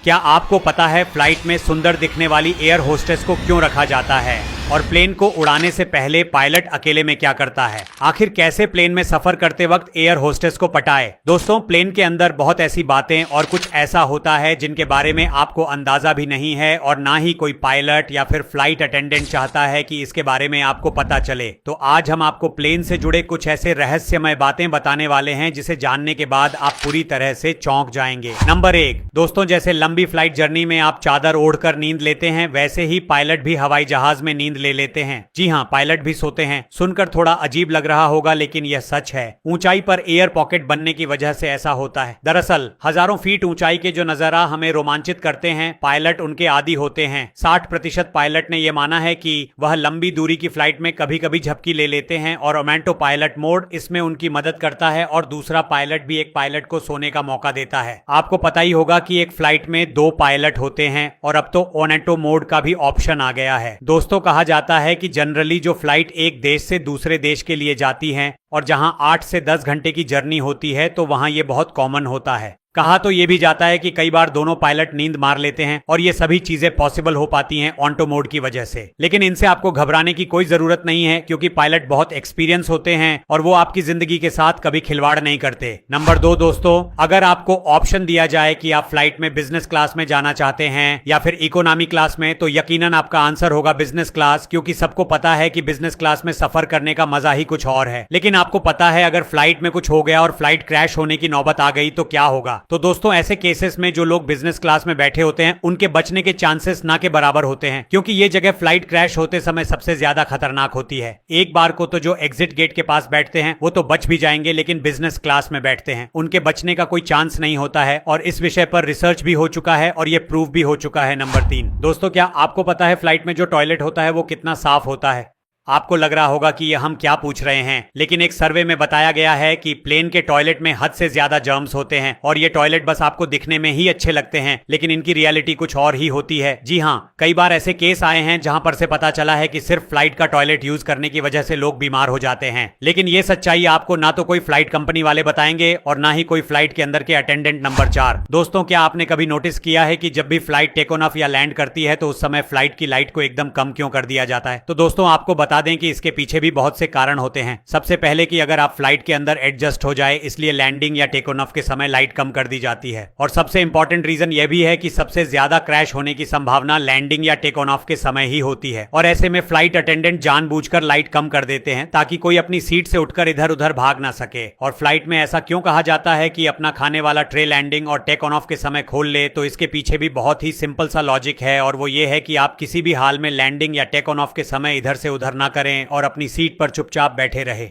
क्या आपको पता है फ्लाइट में सुंदर दिखने वाली एयर होस्टेस को क्यों रखा जाता है और प्लेन को उड़ाने से पहले पायलट अकेले में क्या करता है? आखिर कैसे प्लेन में सफर करते वक्त एयर होस्टेस को पटाए? दोस्तों, प्लेन के अंदर बहुत ऐसी बातें और कुछ ऐसा होता है जिनके बारे में आपको अंदाजा भी नहीं है और ना ही कोई पायलट या फिर फ्लाइट अटेंडेंट चाहता है कि इसके बारे में आपको पता चले। तो आज हम आपको प्लेन से जुड़े कुछ ऐसे रहस्यमय बातें बताने वाले हैं जिसे जानने के बाद आप पूरी तरह से चौंक जाएंगे। नंबर 1, दोस्तों, जैसे लंबी फ्लाइट जर्नी में आप चादर ओढ़कर नींद लेते हैं, वैसे ही पायलट भी हवाई जहाज में नींद ले लेते हैं। जी हाँ, पायलट भी सोते हैं। सुनकर थोड़ा अजीब लग रहा होगा, लेकिन यह सच है। ऊंचाई पर एयर पॉकेट बनने की वजह से ऐसा होता है। दरअसल हजारों फीट ऊंचाई के जो नजारा हमें रोमांचित करते हैं, पायलट उनके आदी होते हैं। 60% पायलट ने यह माना है कि वह लंबी दूरी की फ्लाइट में कभी कभी झपकी ले लेते हैं और ऑटो पायलट मोड इसमें उनकी मदद करता है और दूसरा पायलट भी एक पायलट को सोने का मौका देता है। आपको पता ही होगा कि एक फ्लाइट में 2 पायलट होते हैं और अब तो ऑटो मोड का भी ऑप्शन आ गया है। दोस्तों, कहा जाता है कि जनरली जो फ्लाइट एक देश से दूसरे देश के लिए जाती हैं और जहां 8 से 10 घंटे की जर्नी होती है, तो वहां ये बहुत कॉमन होता है। कहा तो ये भी जाता है कि कई बार दोनों पायलट नींद मार लेते हैं और ये सभी चीजें पॉसिबल हो पाती हैं ऑटो मोड की वजह से। लेकिन इनसे आपको घबराने की कोई जरूरत नहीं है, क्योंकि पायलट बहुत एक्सपीरियंस होते हैं और वो आपकी जिंदगी के साथ कभी खिलवाड़ नहीं करते। नंबर 2, दोस्तों, अगर आपको ऑप्शन दिया जाए कि आप फ्लाइट में बिजनेस क्लास में जाना चाहते हैं या फिर इकोनॉमी क्लास में, तो यकीनन आपका आंसर होगा बिजनेस क्लास, क्योंकि सबको पता है कि बिजनेस क्लास में सफर करने का मजा ही कुछ और है। लेकिन आपको पता है, अगर फ्लाइट में कुछ हो गया और फ्लाइट क्रैश होने की नौबत आ गई तो क्या होगा? तो दोस्तों, ऐसे केसेस में जो लोग बिजनेस क्लास में बैठे होते हैं, उनके बचने के चांसेस ना के बराबर होते हैं, क्योंकि ये जगह फ्लाइट क्रैश होते समय सबसे ज्यादा खतरनाक होती है। एक बार को तो जो एग्जिट गेट के पास बैठते हैं वो तो बच भी जाएंगे, लेकिन बिजनेस क्लास में बैठते हैं उनके बचने का कोई चांस नहीं होता है और इस विषय पर रिसर्च भी हो चुका है और ये प्रूव भी हो चुका है। नंबर 3, दोस्तों, क्या आपको पता है फ्लाइट में जो टॉयलेट होता है वो कितना साफ होता है? आपको लग रहा होगा कि ये हम क्या पूछ रहे हैं, लेकिन एक सर्वे में बताया गया है कि प्लेन के टॉयलेट में हद से ज्यादा जर्म्स होते हैं और ये टॉयलेट बस आपको दिखने में ही अच्छे लगते हैं, लेकिन इनकी रियलिटी कुछ और ही होती है। जी हाँ, कई बार ऐसे केस आए हैं जहां पर से पता चला है कि सिर्फ फ्लाइट का टॉयलेट यूज करने की वजह से लोग बीमार हो जाते हैं। लेकिन ये सच्चाई आपको ना तो कोई फ्लाइट कंपनी वाले बताएंगे और ना ही कोई फ्लाइट के अंदर के अटेंडेंट। नंबर 4, दोस्तों, क्या आपने कभी नोटिस किया है कि जब भी फ्लाइट टेक ऑफ या लैंड करती है तो उस समय फ्लाइट की लाइट को एकदम कम क्यों कर दिया जाता है? तो दोस्तों, आपको बता दें कि इसके पीछे भी बहुत से कारण होते हैं। सबसे पहले कि अगर आप फ्लाइट के अंदर एडजस्ट हो जाए, इसलिए लैंडिंग या टेक ऑफ के समय लाइट कम कर दी जाती है। और सबसे इंपॉर्टेंट रीजन यह भी है कि सबसे ज्यादा क्रैश होने की संभावना लैंडिंग या टेक ऑफ के समय ही होती है और ऐसे में फ्लाइट अटेंडेंट जानबूझकर लाइट कम कर देते हैं ताकि कोई अपनी सीट से उठकर इधर उधर भाग ना सके। और फ्लाइट में ऐसा क्यों कहा जाता है कि अपना खाने वाला ट्रे लैंडिंग और टेक ऑफ के समय खोल ले? तो इसके पीछे भी बहुत ही सिंपल सा लॉजिक है और वो ये है कि आप किसी भी हाल में लैंडिंग या टेक ऑफ के समय इधर से उधर ना करें और अपनी सीट पर चुपचाप बैठे रहे।